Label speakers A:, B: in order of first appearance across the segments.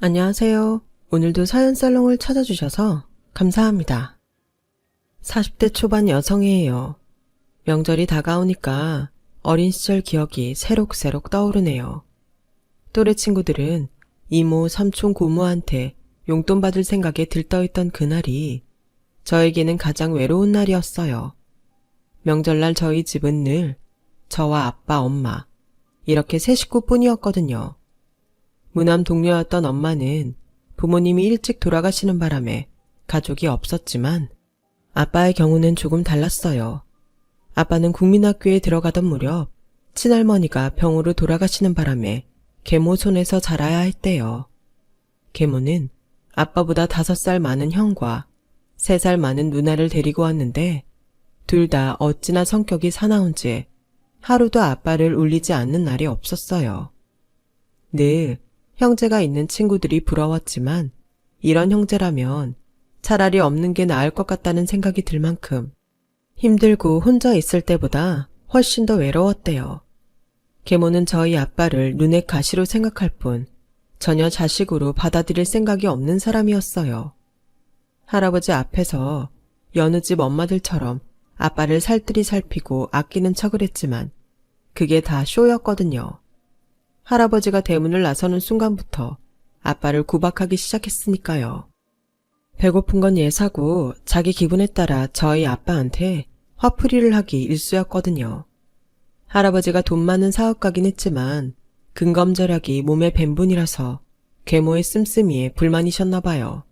A: 안녕하세요. 오늘도 사연살롱을 찾아주셔서 감사합니다. 40대 초반 여성이에요. 명절이 다가오니까 어린 시절 기억이 새록새록 떠오르네요. 또래 친구들은 이모, 삼촌, 고모한테 용돈 받을 생각에 들떠있던 그날이 저에게는 가장 외로운 날이었어요. 명절날 저희 집은 늘 저와 아빠, 엄마 이렇게 세 식구뿐이었거든요. 무남 동료였던 엄마는 부모님이 일찍 돌아가시는 바람에 가족이 없었지만 아빠의 경우는 조금 달랐어요. 아빠는 국민학교에 들어가던 무렵 친할머니가 병으로 돌아가시는 바람에 계모 손에서 자라야 했대요. 계모는 아빠보다 5살 많은 형과 3살 많은 누나를 데리고 왔는데 둘 다 어찌나 성격이 사나운지 하루도 아빠를 울리지 않는 날이 없었어요. 늘 형제가 있는 친구들이 부러웠지만 이런 형제라면 차라리 없는 게 나을 것 같다는 생각이 들 만큼 힘들고 혼자 있을 때보다 훨씬 더 외로웠대요. 계모는 저희 아빠를 눈의 가시로 생각할 뿐 전혀 자식으로 받아들일 생각이 없는 사람이었어요. 할아버지 앞에서 여느 집 엄마들처럼 아빠를 살뜰히 살피고 아끼는 척을 했지만 그게 다 쇼였거든요. 할아버지가 대문을 나서는 순간부터 아빠를 구박하기 시작했으니까요. 배고픈 건 예사고 자기 기분에 따라 저희 아빠한테 화풀이를 하기 일쑤였거든요. 할아버지가 돈 많은 사업가긴 했지만 근검절약이 몸에 밴 분이라서 계모의 씀씀이에 불만이셨나 봐요.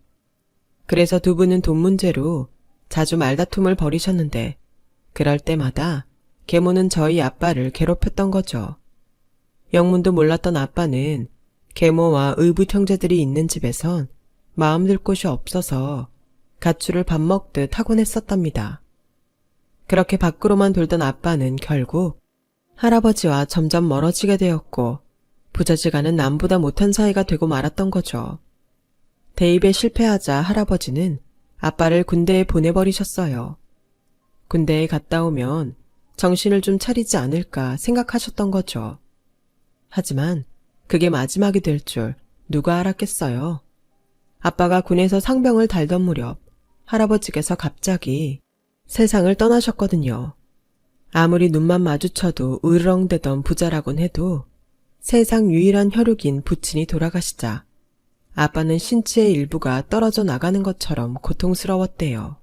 A: 그래서 두 분은 돈 문제로 자주 말다툼을 벌이셨는데 그럴 때마다 계모는 저희 아빠를 괴롭혔던 거죠. 영문도 몰랐던 아빠는 계모와 의붓 형제들이 있는 집에선 마음 들 곳이 없어서 가출을 밥 먹듯 하곤 했었답니다. 그렇게 밖으로만 돌던 아빠는 결국 할아버지와 점점 멀어지게 되었고 부자지간은 남보다 못한 사이가 되고 말았던 거죠. 대입에 실패하자 할아버지는 아빠를 군대에 보내버리셨어요. 군대에 갔다 오면 정신을 좀 차리지 않을까 생각하셨던 거죠. 하지만 그게 마지막이 될 줄 누가 알았겠어요. 아빠가 군에서 상병을 달던 무렵 할아버지께서 갑자기 세상을 떠나셨거든요. 아무리 눈만 마주쳐도 으르렁대던 부자라곤 해도 세상 유일한 혈육인 부친이 돌아가시자 아빠는 신체의 일부가 떨어져 나가는 것처럼 고통스러웠대요.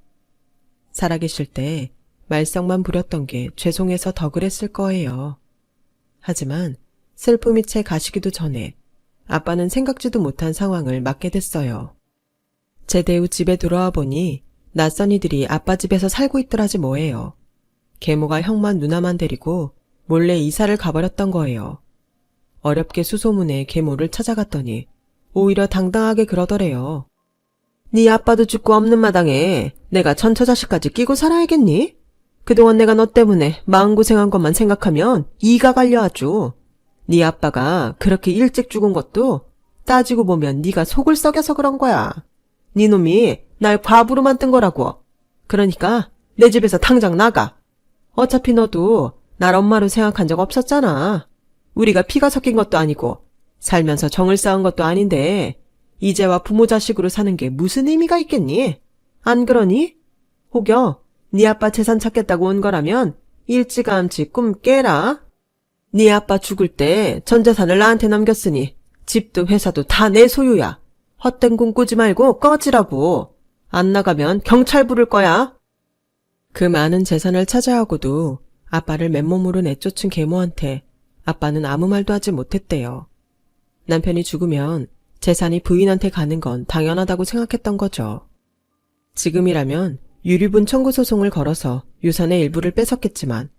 A: 살아계실 때 말썽만 부렸던 게 죄송해서 더 그랬을 거예요. 하지만 슬픔이 채 가시기도 전에 아빠는 생각지도 못한 상황을 맞게 됐어요. 제대 후 집에 돌아와 보니 낯선 이들이 아빠 집에서 살고 있더라지 뭐예요. 계모가 형만 누나만 데리고 몰래 이사를 가버렸던 거예요. 어렵게 수소문에 계모를 찾아갔더니 오히려 당당하게 그러더래요. 네 아빠도 죽고 없는 마당에 내가 전처자식까지 끼고 살아야겠니? 그동안 내가 너 때문에 마음고생한 것만 생각하면 이가 갈려 아주. 네 아빠가 그렇게 일찍 죽은 것도 따지고 보면 네가 속을 썩여서 그런 거야. 네 놈이 날 과부로 만든 거라고. 그러니까 내 집에서 당장 나가. 어차피 너도 날 엄마로 생각한 적 없었잖아. 우리가 피가 섞인 것도 아니고 살면서 정을 쌓은 것도 아닌데 이제와 부모 자식으로 사는 게 무슨 의미가 있겠니? 안 그러니? 혹여 네 아빠 재산 찾겠다고 온 거라면 일찌감치 꿈 깨라. 네 아빠 죽을 때 전 재산을 나한테 남겼으니 집도 회사도 다 내 소유야. 헛된 꿈 꾸지 말고 꺼지라고. 안 나가면 경찰 부를 거야. 그 많은 재산을 차지하고도 아빠를 맨몸으로 내쫓은 계모한테 아빠는 아무 말도 하지 못했대요. 남편이 죽으면 재산이 부인한테 가는 건 당연하다고 생각했던 거죠. 지금이라면 유류분 청구 소송을 걸어서 유산의 일부를 뺏었겠지만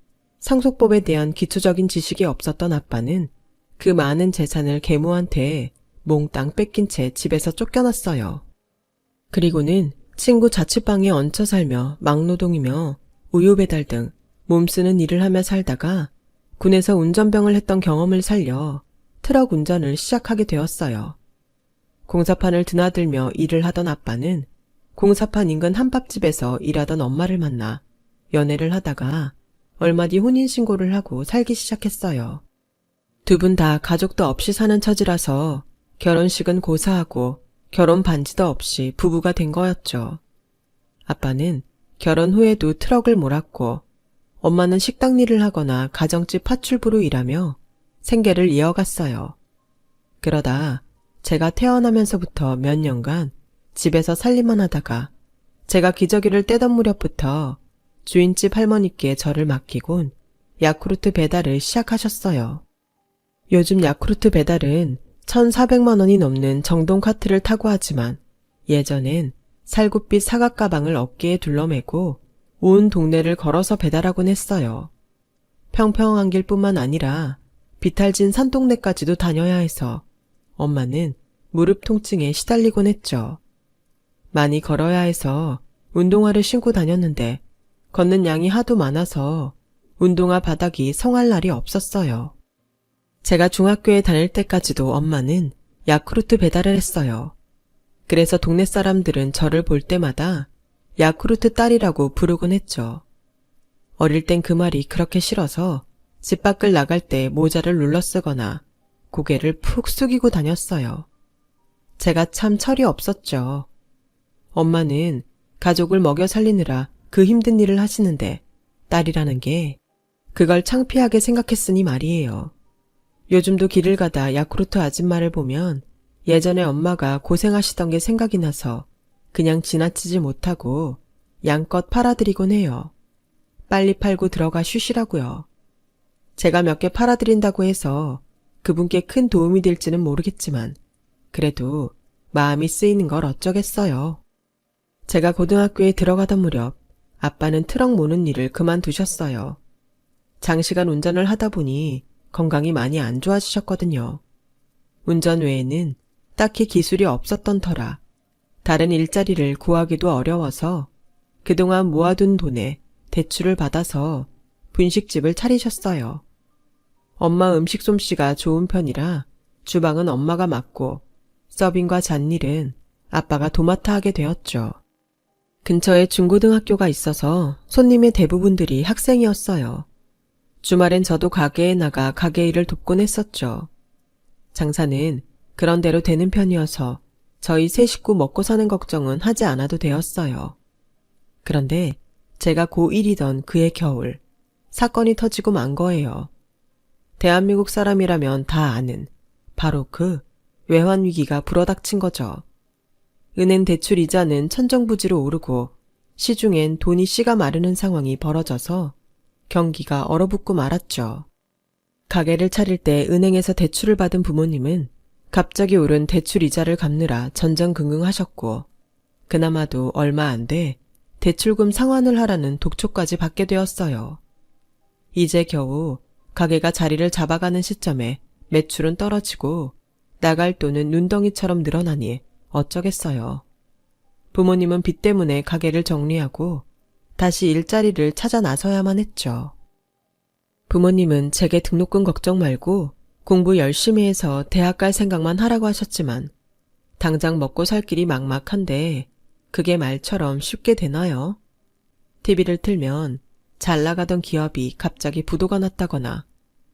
A: 상속법에 대한 기초적인 지식이 없었던 아빠는 그 많은 재산을 계모한테 몽땅 뺏긴 채 집에서 쫓겨났어요. 그리고는 친구 자취방에 얹혀 살며 막노동이며 우유 배달 등 몸쓰는 일을 하며 살다가 군에서 운전병을 했던 경험을 살려 트럭 운전을 시작하게 되었어요. 공사판을 드나들며 일을 하던 아빠는 공사판 인근 한밥집에서 일하던 엄마를 만나 연애를 하다가 얼마 뒤 혼인신고를 하고 살기 시작했어요. 두 분 다 가족도 없이 사는 처지라서 결혼식은 고사하고 결혼 반지도 없이 부부가 된 거였죠. 아빠는 결혼 후에도 트럭을 몰았고 엄마는 식당 일을 하거나 가정집 파출부로 일하며 생계를 이어갔어요. 그러다 제가 태어나면서부터 몇 년간 집에서 살림만 하다가 제가 기저귀를 떼던 무렵부터 주인집 할머니께 저를 맡기곤 야쿠르트 배달을 시작하셨어요. 요즘 야쿠르트 배달은 1,400만 원이 넘는 정동 카트를 타고 하지만 예전엔 살구빛 사각 가방을 어깨에 둘러매고 온 동네를 걸어서 배달하곤 했어요. 평평한 길뿐만 아니라 비탈진 산동네까지도 다녀야 해서 엄마는 무릎 통증에 시달리곤 했죠. 많이 걸어야 해서 운동화를 신고 다녔는데 걷는 양이 하도 많아서 운동화 바닥이 성할 날이 없었어요. 제가 중학교에 다닐 때까지도 엄마는 야쿠르트 배달을 했어요. 그래서 동네 사람들은 저를 볼 때마다 야쿠르트 딸이라고 부르곤 했죠. 어릴 땐 그 말이 그렇게 싫어서 집 밖을 나갈 때 모자를 눌러 쓰거나 고개를 푹 숙이고 다녔어요. 제가 참 철이 없었죠. 엄마는 가족을 먹여 살리느라 그 힘든 일을 하시는데 딸이라는 게 그걸 창피하게 생각했으니 말이에요. 요즘도 길을 가다 야쿠르트 아줌마를 보면 예전에 엄마가 고생하시던 게 생각이 나서 그냥 지나치지 못하고 양껏 팔아드리곤 해요. 빨리 팔고 들어가 쉬시라고요. 제가 몇 개 팔아드린다고 해서 그분께 큰 도움이 될지는 모르겠지만 그래도 마음이 쓰이는 걸 어쩌겠어요. 제가 고등학교에 들어가던 무렵 아빠는 트럭 모는 일을 그만두셨어요. 장시간 운전을 하다 보니 건강이 많이 안 좋아지셨거든요. 운전 외에는 딱히 기술이 없었던 터라 다른 일자리를 구하기도 어려워서 그동안 모아둔 돈에 대출을 받아서 분식집을 차리셨어요. 엄마 음식 솜씨가 좋은 편이라 주방은 엄마가 맡고 서빙과 잡일은 아빠가 도맡아 하게 되었죠. 근처에 중고등학교가 있어서 손님의 대부분들이 학생이었어요. 주말엔 저도 가게에 나가 가게 일을 돕곤 했었죠. 장사는 그런대로 되는 편이어서 저희 세 식구 먹고 사는 걱정은 하지 않아도 되었어요. 그런데 제가 고1이던 그해 겨울 사건이 터지고 만 거예요. 대한민국 사람이라면 다 아는 바로 그 외환위기가 불어닥친 거죠. 은행 대출 이자는 천정부지로 오르고 시중엔 돈이 씨가 마르는 상황이 벌어져서 경기가 얼어붙고 말았죠. 가게를 차릴 때 은행에서 대출을 받은 부모님은 갑자기 오른 대출 이자를 갚느라 전전긍긍하셨고 그나마도 얼마 안 돼 대출금 상환을 하라는 독촉까지 받게 되었어요. 이제 겨우 가게가 자리를 잡아가는 시점에 매출은 떨어지고 나갈 돈은 눈덩이처럼 늘어나니 어쩌겠어요. 부모님은 빚 때문에 가게를 정리하고 다시 일자리를 찾아 나서야만 했죠. 부모님은 제게 등록금 걱정 말고 공부 열심히 해서 대학 갈 생각만 하라고 하셨지만 당장 먹고 살 길이 막막한데 그게 말처럼 쉽게 되나요? TV를 틀면 잘 나가던 기업이 갑자기 부도가 났다거나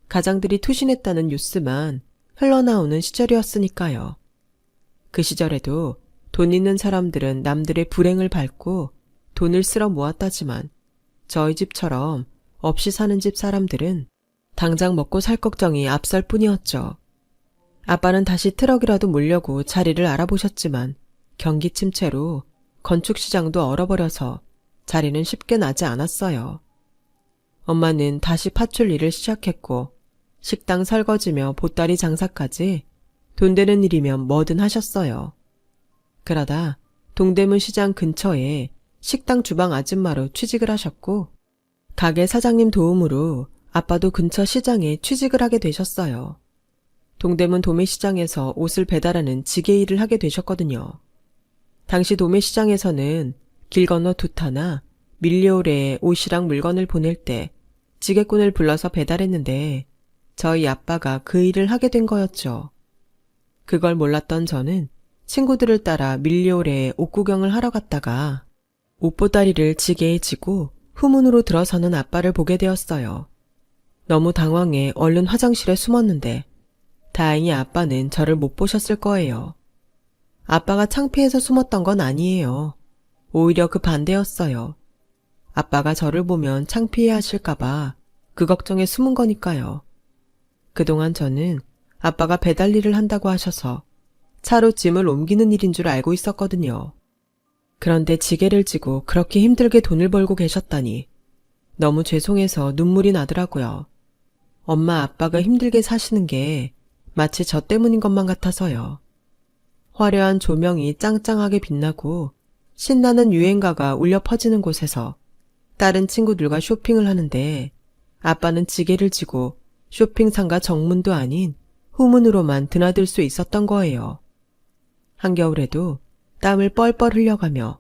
A: 가장들이 투신했다는 뉴스만 흘러나오는 시절이었으니까요. 그 시절에도 돈 있는 사람들은 남들의 불행을 밟고 돈을 쓸어 모았다지만 저희 집처럼 없이 사는 집 사람들은 당장 먹고 살 걱정이 앞설 뿐이었죠. 아빠는 다시 트럭이라도 몰려고 자리를 알아보셨지만 경기 침체로 건축시장도 얼어버려서 자리는 쉽게 나지 않았어요. 엄마는 다시 파출 일을 시작했고 식당 설거지며 보따리 장사까지 돈 되는 일이면 뭐든 하셨어요. 그러다 동대문 시장 근처에 식당 주방 아줌마로 취직을 하셨고 가게 사장님 도움으로 아빠도 근처 시장에 취직을 하게 되셨어요. 동대문 도매시장에서 옷을 배달하는 지게 일을 하게 되셨거든요. 당시 도매시장에서는 길 건너 두타나 밀리오레에 옷이랑 물건을 보낼 때 지게꾼을 불러서 배달했는데 저희 아빠가 그 일을 하게 된 거였죠. 그걸 몰랐던 저는 친구들을 따라 밀리오레에 옷 구경을 하러 갔다가 옷보다리를 지게에 지고 후문으로 들어서는 아빠를 보게 되었어요. 너무 당황해 얼른 화장실에 숨었는데 다행히 아빠는 저를 못 보셨을 거예요. 아빠가 창피해서 숨었던 건 아니에요. 오히려 그 반대였어요. 아빠가 저를 보면 창피해 하실까봐 그 걱정에 숨은 거니까요. 그동안 저는 아빠가 배달 일을 한다고 하셔서 차로 짐을 옮기는 일인 줄 알고 있었거든요. 그런데 지게를 지고 그렇게 힘들게 돈을 벌고 계셨다니 너무 죄송해서 눈물이 나더라고요. 엄마 아빠가 힘들게 사시는 게 마치 저 때문인 것만 같아서요. 화려한 조명이 짱짱하게 빛나고 신나는 유행가가 울려 퍼지는 곳에서 다른 친구들과 쇼핑을 하는데 아빠는 지게를 지고 쇼핑상가 정문도 아닌 후문으로만 드나들 수 있었던 거예요. 한겨울에도 땀을 뻘뻘 흘려가며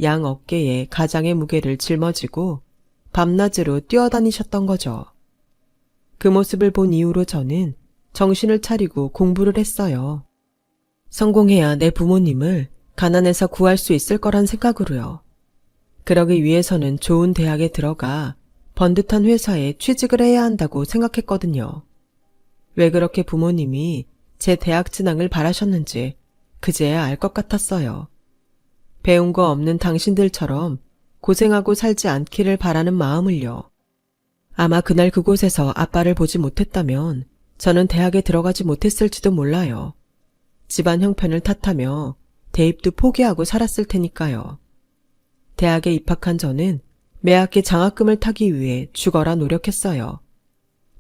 A: 양 어깨에 가장의 무게를 짊어지고 밤낮으로 뛰어다니셨던 거죠. 그 모습을 본 이후로 저는 정신을 차리고 공부를 했어요. 성공해야 내 부모님을 가난에서 구할 수 있을 거란 생각으로요. 그러기 위해서는 좋은 대학에 들어가 번듯한 회사에 취직을 해야 한다고 생각했거든요. 왜 그렇게 부모님이 제 대학 진학을 바라셨는지 그제야 알 것 같았어요. 배운 거 없는 당신들처럼 고생하고 살지 않기를 바라는 마음을요. 아마 그날 그곳에서 아빠를 보지 못했다면 저는 대학에 들어가지 못했을지도 몰라요. 집안 형편을 탓하며 대입도 포기하고 살았을 테니까요. 대학에 입학한 저는 매학기 장학금을 타기 위해 죽어라 노력했어요.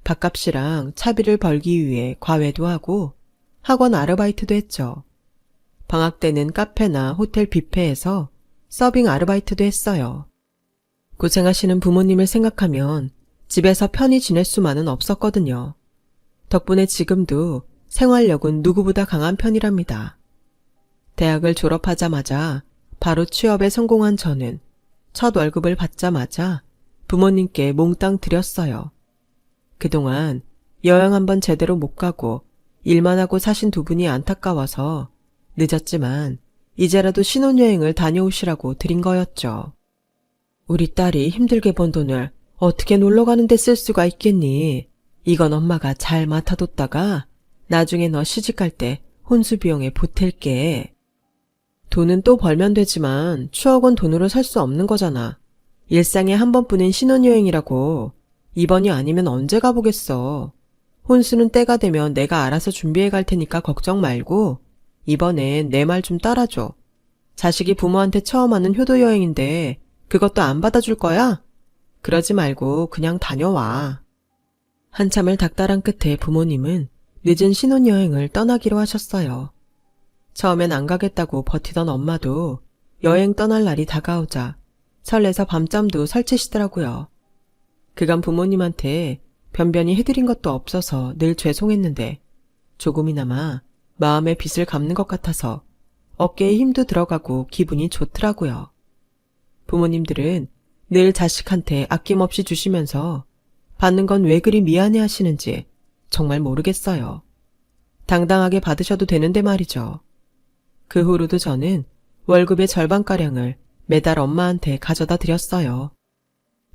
A: 밥값이랑 차비를 벌기 위해 과외도 하고 학원 아르바이트도 했죠. 방학 때는 카페나 호텔 뷔페에서 서빙 아르바이트도 했어요. 고생하시는 부모님을 생각하면 집에서 편히 지낼 수만은 없었거든요. 덕분에 지금도 생활력은 누구보다 강한 편이랍니다. 대학을 졸업하자마자 바로 취업에 성공한 저는 첫 월급을 받자마자 부모님께 몽땅 드렸어요. 그동안 여행 한번 제대로 못 가고 일만 하고 사신 두 분이 안타까워서 늦었지만 이제라도 신혼여행을 다녀오시라고 드린 거였죠. 우리 딸이 힘들게 번 돈을 어떻게 놀러 가는데 쓸 수가 있겠니? 이건 엄마가 잘 맡아뒀다가 나중에 너 시집갈 때 혼수 비용에 보탤게. 돈은 또 벌면 되지만 추억은 돈으로 살 수 없는 거잖아. 일상에 한 번뿐인 신혼여행이라고. 이번이 아니면 언제 가보겠어. 혼수는 때가 되면 내가 알아서 준비해 갈 테니까 걱정 말고 이번엔 내 말 좀 따라줘. 자식이 부모한테 처음 하는 효도여행인데 그것도 안 받아줄 거야? 그러지 말고 그냥 다녀와. 한참을 닥달한 끝에 부모님은 늦은 신혼여행을 떠나기로 하셨어요. 처음엔 안 가겠다고 버티던 엄마도 여행 떠날 날이 다가오자 설레서 밤잠도 설치시더라고요. 그간 부모님한테 변변히 해드린 것도 없어서 늘 죄송했는데 조금이나마 마음의 빚을 갚는 것 같아서 어깨에 힘도 들어가고 기분이 좋더라고요. 부모님들은 늘 자식한테 아낌없이 주시면서 받는 건 왜 그리 미안해 하시는지 정말 모르겠어요. 당당하게 받으셔도 되는데 말이죠. 그 후로도 저는 월급의 절반가량을 매달 엄마한테 가져다 드렸어요.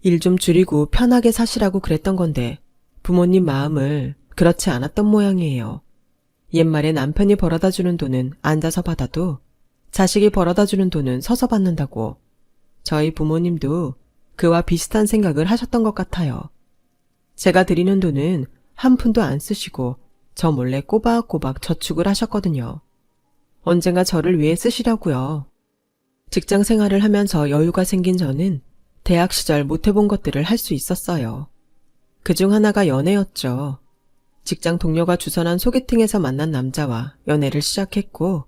A: 일 좀 줄이고 편하게 사시라고 그랬던 건데 부모님 마음을 그렇지 않았던 모양이에요. 옛말에 남편이 벌어다 주는 돈은 앉아서 받아도 자식이 벌어다 주는 돈은 서서 받는다고. 저희 부모님도 그와 비슷한 생각을 하셨던 것 같아요. 제가 드리는 돈은 한 푼도 안 쓰시고 저 몰래 꼬박꼬박 저축을 하셨거든요. 언젠가 저를 위해 쓰시려고요. 직장 생활을 하면서 여유가 생긴 저는 대학 시절 못해본 것들을 할 수 있었어요. 그중 하나가 연애였죠. 직장 동료가 주선한 소개팅에서 만난 남자와 연애를 시작했고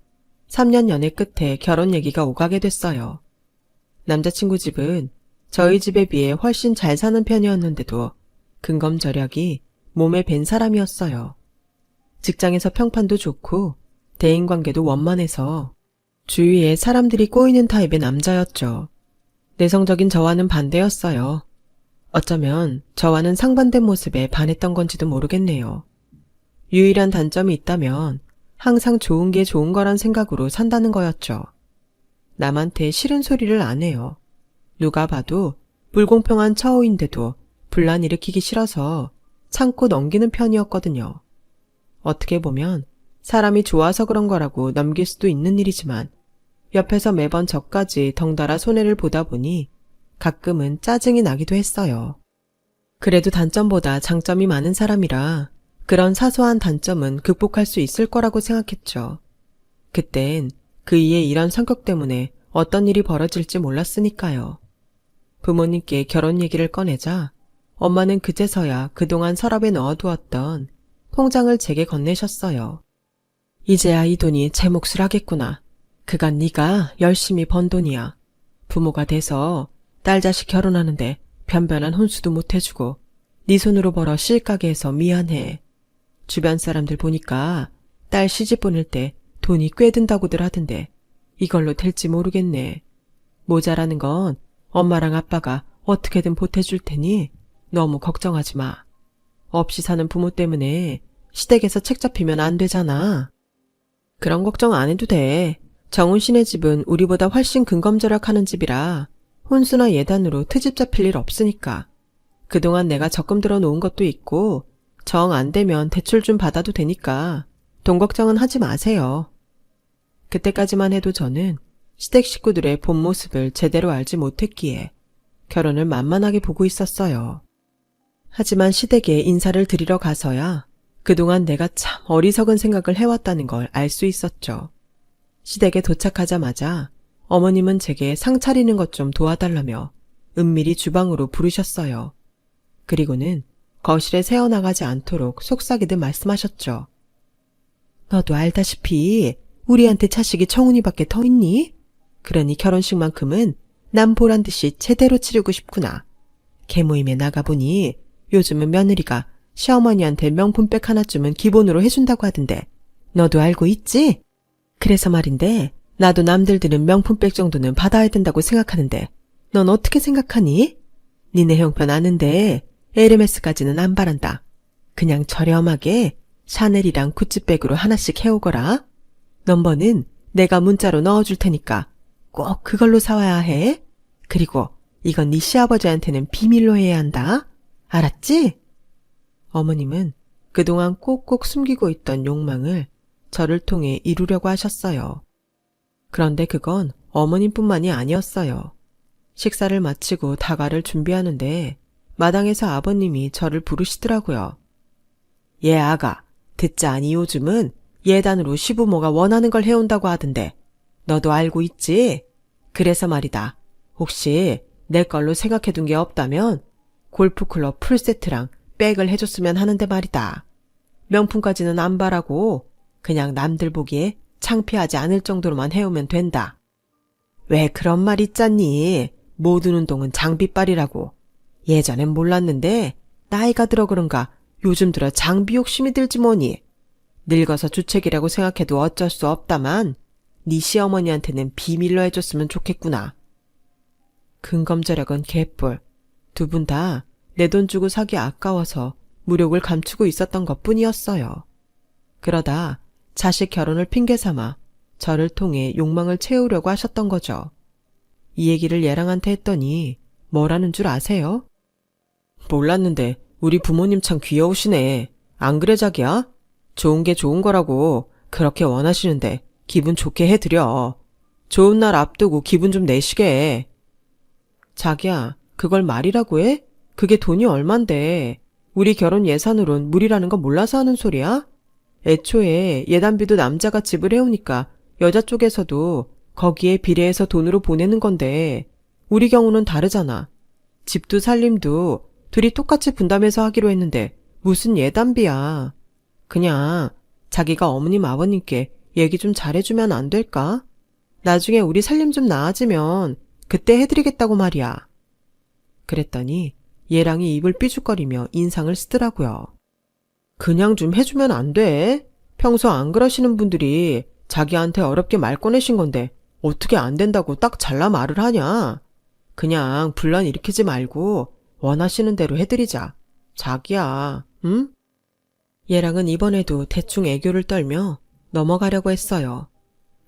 A: 3년 연애 끝에 결혼 얘기가 오가게 됐어요. 남자친구 집은 저희 집에 비해 훨씬 잘 사는 편이었는데도 근검절약이 몸에 밴 사람이었어요. 직장에서 평판도 좋고 대인관계도 원만해서 주위에 사람들이 꼬이는 타입의 남자였죠. 내성적인 저와는 반대였어요. 어쩌면 저와는 상반된 모습에 반했던 건지도 모르겠네요. 유일한 단점이 있다면 항상 좋은 게 좋은 거란 생각으로 산다는 거였죠. 남한테 싫은 소리를 안 해요. 누가 봐도 불공평한 처우인데도 분란 일으키기 싫어서 참고 넘기는 편이었거든요. 어떻게 보면 사람이 좋아서 그런 거라고 넘길 수도 있는 일이지만 옆에서 매번 저까지 덩달아 손해를 보다 보니 가끔은 짜증이 나기도 했어요. 그래도 단점보다 장점이 많은 사람이라 그런 사소한 단점은 극복할 수 있을 거라고 생각했죠. 그땐 그이의 이런 성격 때문에 어떤 일이 벌어질지 몰랐으니까요. 부모님께 결혼 얘기를 꺼내자 엄마는 그제서야 그동안 서랍에 넣어두었던 통장을 제게 건네셨어요. 이제야 이 돈이 제 몫을 하겠구나. 그간 네가 열심히 번 돈이야. 부모가 돼서 딸 자식 결혼하는데 변변한 혼수도 못 해주고 네 손으로 벌어 시집가게 해서 미안해. 주변 사람들 보니까 딸 시집 보낼 때 돈이 꽤 든다고들 하던데 이걸로 될지 모르겠네. 모자라는 건 엄마랑 아빠가 어떻게든 보태줄 테니 너무 걱정하지 마. 없이 사는 부모 때문에 시댁에서 책 잡히면 안 되잖아. 그런 걱정 안 해도 돼. 정훈 씨네 집은 우리보다 훨씬 근검절약하는 집이라 혼수나 예단으로 트집 잡힐 일 없으니까. 그동안 내가 적금 들어 놓은 것도 있고 정 안 되면 대출 좀 받아도 되니까 돈 걱정은 하지 마세요. 그때까지만 해도 저는 시댁 식구들의 본 모습을 제대로 알지 못했기에 결혼을 만만하게 보고 있었어요. 하지만 시댁에 인사를 드리러 가서야 그동안 내가 참 어리석은 생각을 해왔다는 걸 알 수 있었죠. 시댁에 도착하자마자 어머님은 제게 상 차리는 것 좀 도와달라며 은밀히 주방으로 부르셨어요. 그리고는 거실에 새어나가지 않도록 속삭이듯 말씀하셨죠. 너도 알다시피 우리한테 자식이 청훈이밖에 더 있니? 그러니 결혼식만큼은 남 보란 듯이 제대로 치르고 싶구나. 개모임에 나가보니 요즘은 며느리가 시어머니한테 명품백 하나쯤은 기본으로 해준다고 하던데 너도 알고 있지? 그래서 말인데 나도 남들 드는 명품백 정도는 받아야 된다고 생각하는데 넌 어떻게 생각하니? 니네 형편 아는데 에르메스까지는 안 바란다. 그냥 저렴하게 샤넬이랑 구찌백으로 하나씩 해오거라. 넘버는 내가 문자로 넣어줄 테니까 꼭 그걸로 사와야 해. 그리고 이건 네 시아버지한테는 비밀로 해야 한다. 알았지? 어머님은 그동안 꼭꼭 숨기고 있던 욕망을 저를 통해 이루려고 하셨어요. 그런데 그건 어머님뿐만이 아니었어요. 식사를 마치고 다가를 준비하는데 마당에서 아버님이 저를 부르시더라고요. 얘 아가, 듣자니 요즘은 예단으로 시부모가 원하는 걸 해온다고 하던데 너도 알고 있지? 그래서 말이다. 혹시 내 걸로 생각해둔 게 없다면 골프클럽 풀세트랑 백을 해줬으면 하는데 말이다. 명품까지는 안 바라고 그냥 남들 보기에 창피하지 않을 정도로만 해오면 된다. 왜 그런 말 있잖니? 모든 운동은 장비빨이라고. 예전엔 몰랐는데 나이가 들어 그런가 요즘 들어 장비 욕심이 들지 뭐니. 늙어서 주책이라고 생각해도 어쩔 수 없다만 네 시어머니한테는 비밀로 해줬으면 좋겠구나. 근검절약은 개뿔. 두 분 다 내 돈 주고 사기 아까워서 무력을 감추고 있었던 것뿐이었어요. 그러다 자식 결혼을 핑계삼아 저를 통해 욕망을 채우려고 하셨던 거죠. 이 얘기를 얘랑한테 했더니 뭐라는 줄 아세요? 몰랐는데 우리 부모님 참 귀여우시네. 안 그래 자기야? 좋은 게 좋은 거라고 그렇게 원하시는데 기분 좋게 해드려. 좋은 날 앞두고 기분 좀 내시게 해. 자기야, 그걸 말이라고 해? 그게 돈이 얼만데. 우리 결혼 예산으론 무리라는 거 몰라서 하는 소리야? 애초에 예단비도 남자가 지불해오니까 여자 쪽에서도 거기에 비례해서 돈으로 보내는 건데 우리 경우는 다르잖아. 집도 살림도 둘이 똑같이 분담해서 하기로 했는데 무슨 예단비야. 그냥 자기가 어머님 아버님께 얘기 좀 잘해주면 안 될까? 나중에 우리 살림 좀 나아지면 그때 해드리겠다고 말이야. 그랬더니 얘랑이 입을 삐죽거리며 인상을 쓰더라고요. 그냥 좀 해주면 안 돼? 평소 안 그러시는 분들이 자기한테 어렵게 말 꺼내신 건데 어떻게 안 된다고 딱 잘라 말을 하냐? 그냥 분란 일으키지 말고 원하시는 대로 해드리자. 자기야, 응? 얘랑은 이번에도 대충 애교를 떨며 넘어가려고 했어요.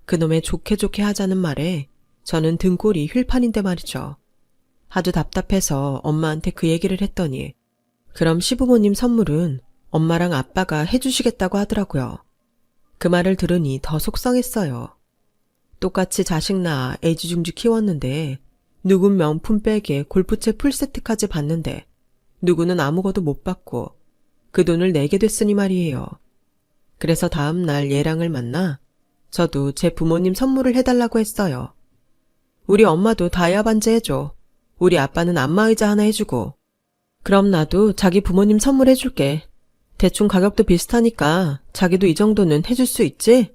A: 그놈의 좋게 좋게 하자는 말에 저는 등골이 휠판인데 말이죠. 하도 답답해서 엄마한테 그 얘기를 했더니 그럼 시부모님 선물은 엄마랑 아빠가 해주시겠다고 하더라고요. 그 말을 들으니 더 속상했어요. 똑같이 자식 낳아 애지중지 키웠는데 누군 명품백에 골프채 풀세트까지 받는데 누구는 아무것도 못 받고 그 돈을 내게 됐으니 말이에요. 그래서 다음 날 얘랑을 만나 저도 제 부모님 선물을 해달라고 했어요. 우리 엄마도 다이아 반지 해줘. 우리 아빠는 안마의자 하나 해주고. 그럼 나도 자기 부모님 선물해줄게. 대충 가격도 비슷하니까 자기도 이 정도는 해줄 수 있지?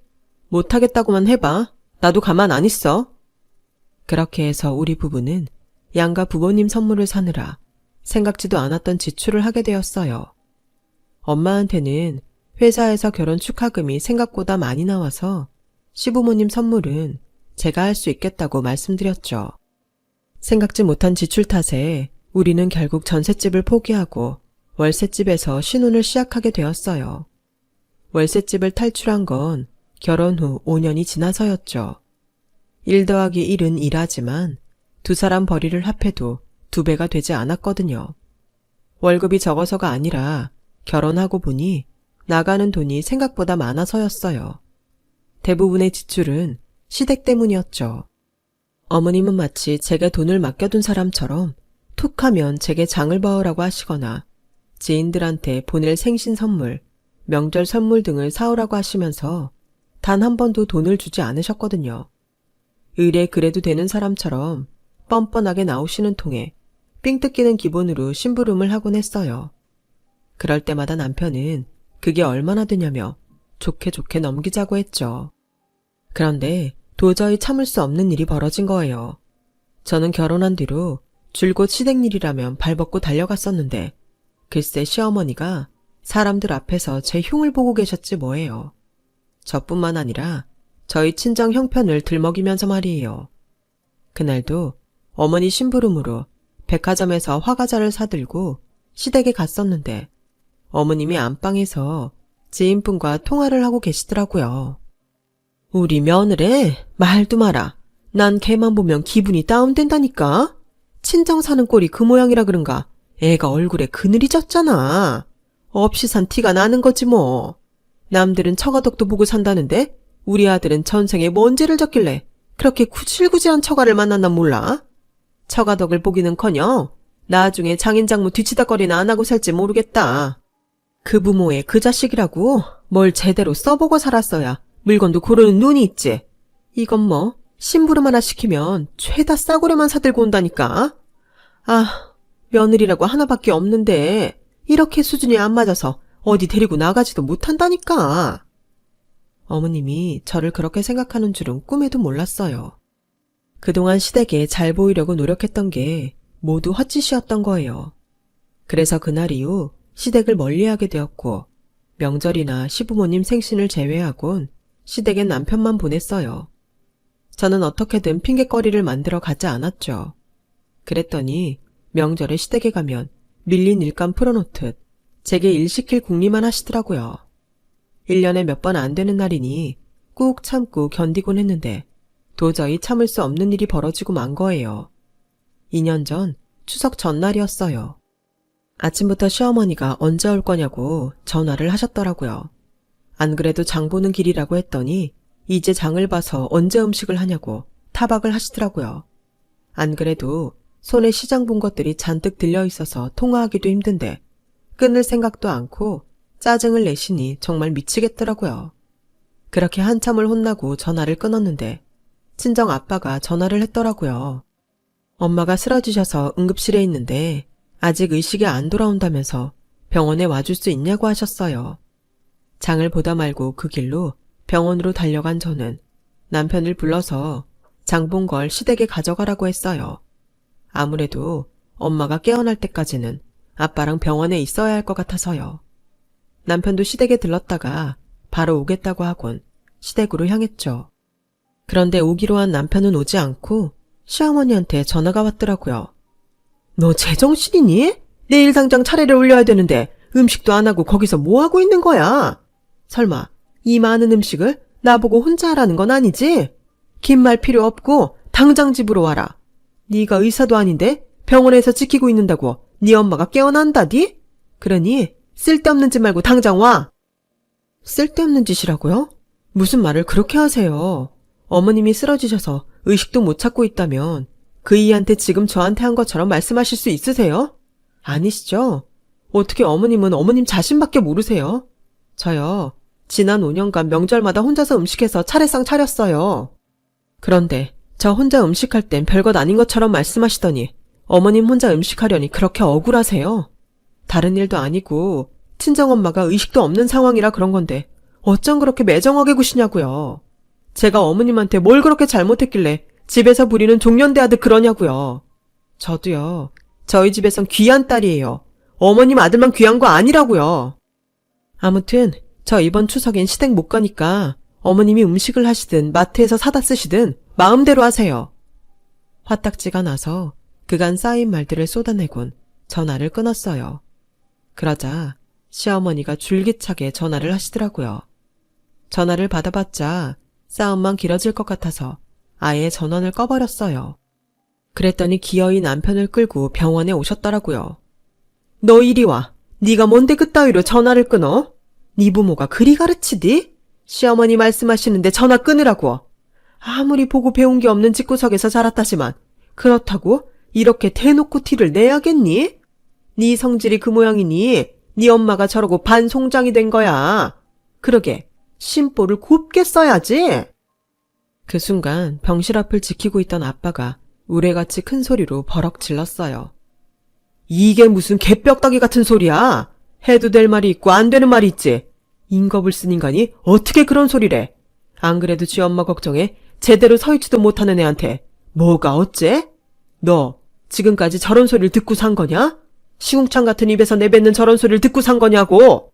A: 못하겠다고만 해봐. 나도 가만 안 있어. 그렇게 해서 우리 부부는 양가 부모님 선물을 사느라 생각지도 않았던 지출을 하게 되었어요. 엄마한테는 회사에서 결혼 축하금이 생각보다 많이 나와서 시부모님 선물은 제가 할 수 있겠다고 말씀드렸죠. 생각지 못한 지출 탓에 우리는 결국 전셋집을 포기하고 월세집에서 신혼을 시작하게 되었어요. 월세집을 탈출한 건 결혼 후 5년이 지나서였죠. 1 더하기 1은 1하지만 두 사람 벌이를 합해도 2배가 되지 않았거든요. 월급이 적어서가 아니라 결혼하고 보니 나가는 돈이 생각보다 많아서였어요. 대부분의 지출은 시댁 때문이었죠. 어머님은 마치 제게 돈을 맡겨둔 사람처럼 툭 하면 제게 장을 봐오라고 하시거나 지인들한테 보낼 생신 선물, 명절 선물 등을 사오라고 하시면서 단 한 번도 돈을 주지 않으셨거든요. 의뢰 그래도 되는 사람처럼 뻔뻔하게 나오시는 통에 삥 뜯기는 기본으로 심부름을 하곤 했어요. 그럴 때마다 남편은 그게 얼마나 되냐며 좋게 좋게 넘기자고 했죠. 그런데 도저히 참을 수 없는 일이 벌어진 거예요. 저는 결혼한 뒤로 줄곧 시댁 일이라면 발벗고 달려갔었는데 글쎄 시어머니가 사람들 앞에서 제 흉을 보고 계셨지 뭐예요. 저뿐만 아니라 저희 친정 형편을 들먹이면서 말이에요. 그날도 어머니 심부름으로 백화점에서 화과자를 사들고 시댁에 갔었는데 어머님이 안방에서 지인분과 통화를 하고 계시더라고요. 우리 며느리 말도 마라. 난 걔만 보면 기분이 다운된다니까. 친정 사는 꼴이 그 모양이라 그런가. 애가 얼굴에 그늘이 졌잖아. 없이 산 티가 나는 거지 뭐. 남들은 처가덕도 보고 산다는데 우리 아들은 전생에 뭔 죄를 졌길래 그렇게 구질구질한 처가를 만났나 몰라. 처가덕을 보기는커녕 나중에 장인장모 뒤치다거리나 안 하고 살지 모르겠다. 그 부모의 그 자식이라고 뭘 제대로 써보고 살았어야 물건도 고르는 눈이 있지. 이건 뭐 심부름 하나 시키면 죄다 싸구려만 사들고 온다니까. 아, 며느리라고 하나밖에 없는데 이렇게 수준이 안 맞아서 어디 데리고 나가지도 못한다니까. 어머님이 저를 그렇게 생각하는 줄은 꿈에도 몰랐어요. 그동안 시댁에 잘 보이려고 노력했던 게 모두 헛짓이었던 거예요. 그래서 그날 이후 시댁을 멀리하게 되었고 명절이나 시부모님 생신을 제외하곤 시댁엔 남편만 보냈어요. 저는 어떻게든 핑곗거리를 만들어 가지 않았죠. 그랬더니 명절에 시댁에 가면 밀린 일감 풀어놓듯 제게 일 시킬 궁리만 하시더라고요. 1년에 몇 번 안 되는 날이니 꾹 참고 견디곤 했는데 도저히 참을 수 없는 일이 벌어지고 만 거예요. 2년 전 추석 전날이었어요. 아침부터 시어머니가 언제 올 거냐고 전화를 하셨더라고요. 안 그래도 장 보는 길이라고 했더니 이제 장을 봐서 언제 음식을 하냐고 타박을 하시더라고요. 안 그래도 손에 시장 본 것들이 잔뜩 들려있어서 통화하기도 힘든데 끊을 생각도 않고 짜증을 내시니 정말 미치겠더라고요. 그렇게 한참을 혼나고 전화를 끊었는데 친정 아빠가 전화를 했더라고요. 엄마가 쓰러지셔서 응급실에 있는데 아직 의식이 안 돌아온다면서 병원에 와줄 수 있냐고 하셨어요. 장을 보다 말고 그 길로 병원으로 달려간 저는 남편을 불러서 장 본 걸 시댁에 가져가라고 했어요. 아무래도 엄마가 깨어날 때까지는 아빠랑 병원에 있어야 할 것 같아서요. 남편도 시댁에 들렀다가 바로 오겠다고 하곤 시댁으로 향했죠. 그런데 오기로 한 남편은 오지 않고 시어머니한테 전화가 왔더라고요. 너 제정신이니? 내일 당장 차례를 올려야 되는데 음식도 안 하고 거기서 뭐 하고 있는 거야? 설마 이 많은 음식을 나보고 혼자 하라는 건 아니지? 긴 말 필요 없고 당장 집으로 와라. 네가 의사도 아닌데 병원에서 지키고 있는다고 네 엄마가 깨어난다디? 그러니 쓸데없는 짓 말고 당장 와! 쓸데없는 짓이라고요? 무슨 말을 그렇게 하세요? 어머님이 쓰러지셔서 의식도 못 찾고 있다면 그 이한테 지금 저한테 한 것처럼 말씀하실 수 있으세요? 아니시죠? 어떻게 어머님은 어머님 자신밖에 모르세요? 저요, 지난 5년간 명절마다 혼자서 음식해서 차례상 차렸어요. 그런데 저 혼자 음식할 땐 별것 아닌 것처럼 말씀하시더니 어머님 혼자 음식하려니 그렇게 억울하세요? 다른 일도 아니고 친정엄마가 의식도 없는 상황이라 그런 건데 어쩜 그렇게 매정하게 구시냐고요. 제가 어머님한테 뭘 그렇게 잘못했길래 집에서 부리는 종년대하듯 그러냐고요. 저도요, 저희 집에선 귀한 딸이에요. 어머님 아들만 귀한 거 아니라고요. 아무튼 저 이번 추석엔 시댁 못 가니까 어머님이 음식을 하시든 마트에서 사다 쓰시든 마음대로 하세요. 화딱지가 나서 그간 쌓인 말들을 쏟아내곤 전화를 끊었어요. 그러자 시어머니가 줄기차게 전화를 하시더라고요. 전화를 받아봤자 싸움만 길어질 것 같아서 아예 전원을 꺼버렸어요. 그랬더니 기어이 남편을 끌고 병원에 오셨더라고요. 너 이리 와. 네가 뭔데 그따위로 전화를 끊어? 네 부모가 그리 가르치디? 시어머니 말씀하시는데 전화 끊으라고. 아무리 보고 배운 게 없는 집구석에서 자랐다지만 그렇다고 이렇게 대놓고 티를 내야겠니? 네 성질이 그 모양이니 네 엄마가 저러고 반송장이 된 거야. 그러게 심보를 곱게 써야지. 그 순간 병실 앞을 지키고 있던 아빠가 우레같이 큰 소리로 버럭 질렀어요. 이게 무슨 개뼈다귀 같은 소리야. 해도 될 말이 있고 안 되는 말이 있지. 인겁을 쓴 인간이 어떻게 그런 소리래. 안 그래도 지 엄마 걱정에 제대로 서있지도 못하는 애한테 뭐가 어째? 너 지금까지 저런 소리를 듣고 산 거냐? 시궁창 같은 입에서 내뱉는 저런 소리를 듣고 산 거냐고.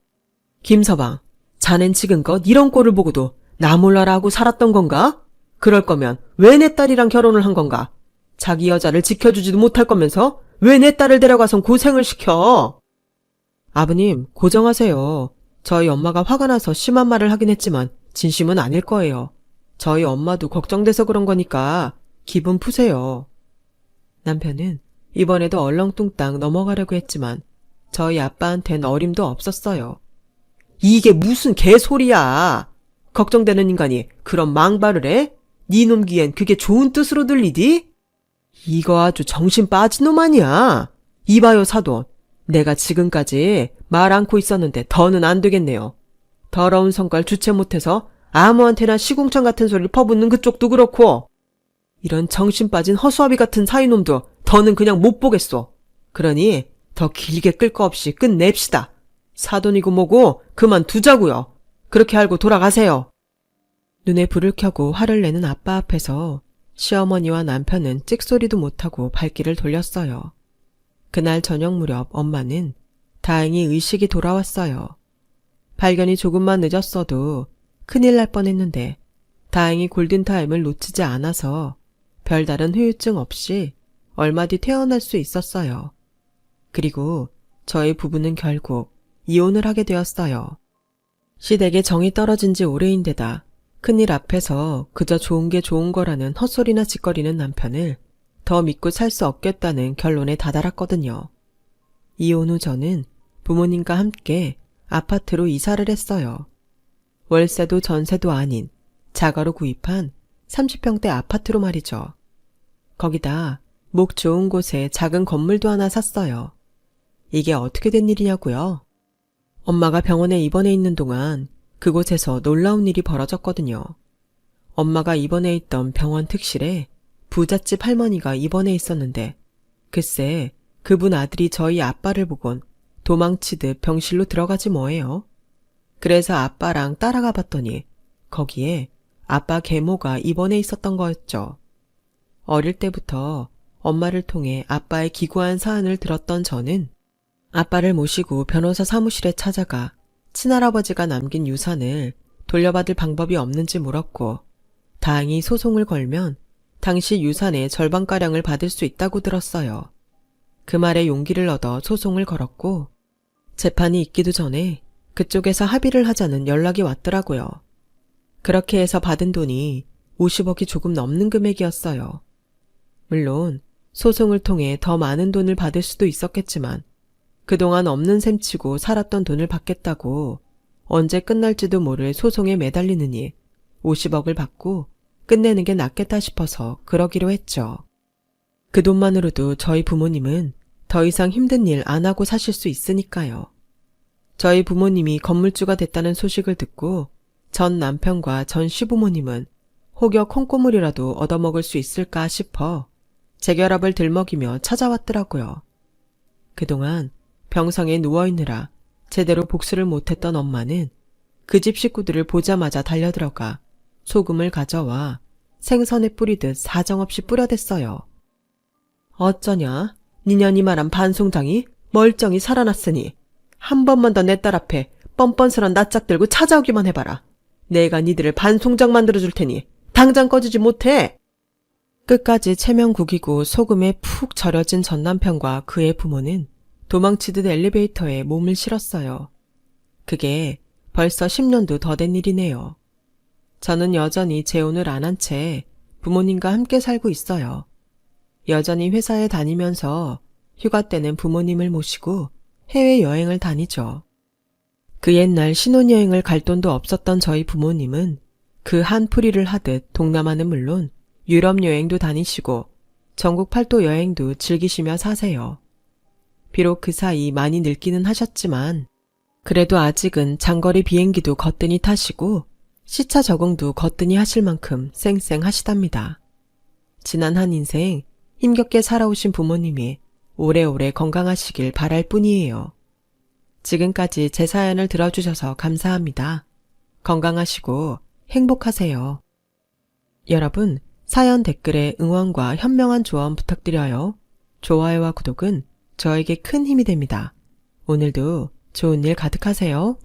A: 김서방, 자넨 지금껏 이런 꼴을 보고도 나 몰라라 하고 살았던 건가? 그럴 거면 왜 내 딸이랑 결혼을 한 건가? 자기 여자를 지켜주지도 못할 거면서 왜 내 딸을 데려가선 고생을 시켜? 아버님, 고정하세요. 저희 엄마가 화가 나서 심한 말을 하긴 했지만 진심은 아닐 거예요. 저희 엄마도 걱정돼서 그런 거니까 기분 푸세요. 남편은 이번에도 얼렁뚱땅 넘어가려고 했지만 저희 아빠한텐 어림도 없었어요. 이게 무슨 개소리야. 걱정되는 인간이 그런 망발을 해? 네 놈 귀엔 그게 좋은 뜻으로 들리디? 이거 아주 정신 빠진 놈 아니야. 이봐요 사돈. 내가 지금까지 말 않고 있었는데 더는 안 되겠네요. 더러운 성깔 주체 못해서 아무한테나 시궁창 같은 소리를 퍼붓는 그쪽도 그렇고 이런 정신 빠진 허수아비 같은 사이놈도 더는 그냥 못 보겠소. 그러니 더 길게 끌 거 없이 끝냅시다. 사돈이고 뭐고 그만 두자고요. 그렇게 알고 돌아가세요. 눈에 불을 켜고 화를 내는 아빠 앞에서 시어머니와 남편은 찍소리도 못하고 발길을 돌렸어요. 그날 저녁 무렵 엄마는 다행히 의식이 돌아왔어요. 발견이 조금만 늦었어도 큰일 날 뻔했는데 다행히 골든타임을 놓치지 않아서 별다른 후유증 없이 얼마 뒤 퇴원할 수 있었어요. 그리고 저희 부부는 결국 이혼을 하게 되었어요. 시댁에 정이 떨어진 지 오래인데다 큰일 앞에서 그저 좋은 게 좋은 거라는 헛소리나 짓거리는 남편을 더 믿고 살 수 없겠다는 결론에 다다랐거든요. 이혼 후 저는 부모님과 함께 아파트로 이사를 했어요. 월세도 전세도 아닌 자가로 구입한 30평대 아파트로 말이죠. 거기다 목 좋은 곳에 작은 건물도 하나 샀어요. 이게 어떻게 된 일이냐고요? 엄마가 병원에 입원해 있는 동안 그곳에서 놀라운 일이 벌어졌거든요. 엄마가 입원해 있던 병원 특실에 부잣집 할머니가 입원해 있었는데 글쎄 그분 아들이 저희 아빠를 보곤 도망치듯 병실로 들어가지 뭐예요. 그래서 아빠랑 따라가 봤더니 거기에 아빠 계모가 입원해 있었던 거였죠. 어릴 때부터 엄마를 통해 아빠의 기구한 사안을 들었던 저는 아빠를 모시고 변호사 사무실에 찾아가 친할아버지가 남긴 유산을 돌려받을 방법이 없는지 물었고 다행히 소송을 걸면 당시 유산의 절반가량을 받을 수 있다고 들었어요. 그 말에 용기를 얻어 소송을 걸었고 재판이 있기도 전에 그쪽에서 합의를 하자는 연락이 왔더라고요. 그렇게 해서 받은 돈이 50억이 조금 넘는 금액이었어요. 물론 소송을 통해 더 많은 돈을 받을 수도 있었겠지만 그동안 없는 셈치고 살았던 돈을 받겠다고 언제 끝날지도 모를 소송에 매달리느니 50억을 받고 끝내는 게 낫겠다 싶어서 그러기로 했죠. 그 돈만으로도 저희 부모님은 더 이상 힘든 일 안 하고 사실 수 있으니까요. 저희 부모님이 건물주가 됐다는 소식을 듣고 전 남편과 전 시부모님은 혹여 콩고물이라도 얻어먹을 수 있을까 싶어 재결합을 들먹이며 찾아왔더라고요. 그동안 병상에 누워있느라 제대로 복수를 못했던 엄마는 그 집 식구들을 보자마자 달려들어가 소금을 가져와 생선에 뿌리듯 사정없이 뿌려댔어요. 어쩌냐? 니년이 말한 반송장이 멀쩡히 살아났으니 한 번만 더 내 딸 앞에 뻔뻔스런 낯짝 들고 찾아오기만 해봐라. 내가 니들을 반송장 만들어줄 테니 당장 꺼지지 못해. 끝까지 체면국이고 소금에 푹 절여진 전 남편과 그의 부모는 도망치듯 엘리베이터에 몸을 실었어요. 그게 벌써 10년도 더 된 일이네요. 저는 여전히 재혼을 안 한 채 부모님과 함께 살고 있어요. 여전히 회사에 다니면서 휴가 때는 부모님을 모시고 해외여행을 다니죠. 그 옛날 신혼여행을 갈 돈도 없었던 저희 부모님은 그 한풀이를 하듯 동남아는 물론 유럽 여행도 다니시고 전국 팔도 여행도 즐기시며 사세요. 비록 그 사이 많이 늙기는 하셨지만 그래도 아직은 장거리 비행기도 거뜬히 타시고 시차 적응도 거뜬히 하실 만큼 쌩쌩하시답니다. 지난 한 인생 힘겹게 살아오신 부모님이 오래오래 건강하시길 바랄 뿐이에요. 지금까지 제 사연을 들어주셔서 감사합니다. 건강하시고 행복하세요. 여러분, 사연 댓글에 응원과 현명한 조언 부탁드려요. 좋아요와 구독은 저에게 큰 힘이 됩니다. 오늘도 좋은 일 가득하세요.